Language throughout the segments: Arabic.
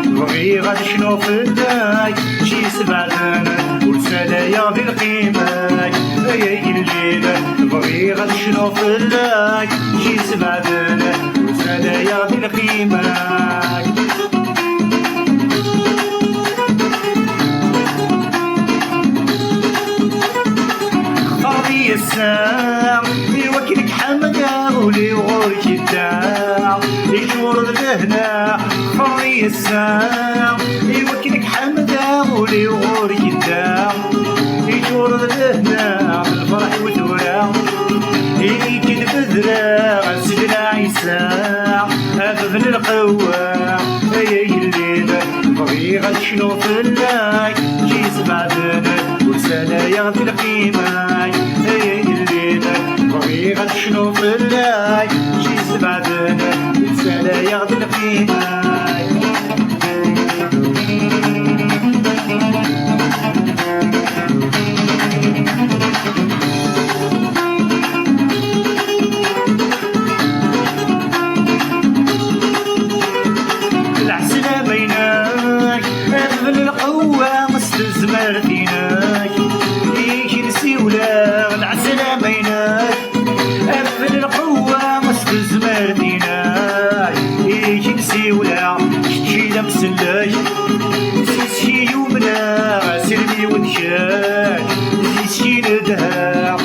بغي غادي شنو فداك شي سبعتنا ورسالايا بالقيماك يا الليل بغي غادي شنو فداك شي سبعتنا ورسالايا بالقيماك خاضي الساعة يوكلك حمدا ولي وغورك الداع يجور الهنا خاضي الساعة يوكلك حمدا ولي وغورك الداع يجور الهنا بالفرح والدورة يجي البذرة سيدنا عيسى أبن القوة يا الليل بغي غادي شنو فلاك شي سبعتنا ورسالايا بالقيماك يا الليل بغي غادي شنو فلاك شي سبعتنا ورسالايا بالقيماك العسلة بيناك أغفل القوة مستزمر فيناك يجي نسيولا العسلة بيناك أغفل القوة مستزمر فيناك يجي نسيولا شتشيلا مسلاك سيسكي يومنا سلمي ودشاك سيسكي ندها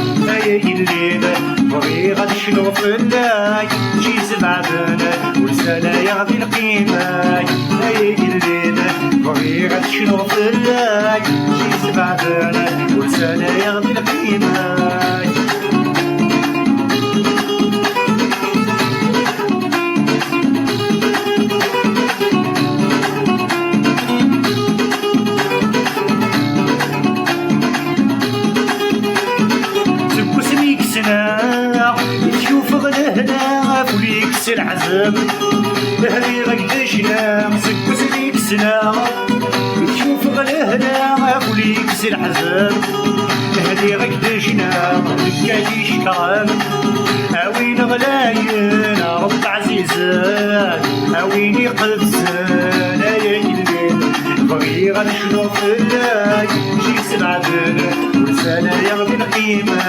يا الليل بغي غادي شنو فلاك شي سبعتنا ورسالايا بالقيماك يا الليل بغي غادي شنو فلاك شي سبعتنا ورسالايا بالقيماك تشوف غلهنا فوليكس العزم هذي غدشنا مسك سليكسنا تشوف غلهنا فوليكس العزم هذي غدشنا دكاتي شكرم اوين غلاين رب عزيزان اوين قدسان يا الليل بغي غادي شنو فلاك شي سبعتنا ورسالايا بالقيمة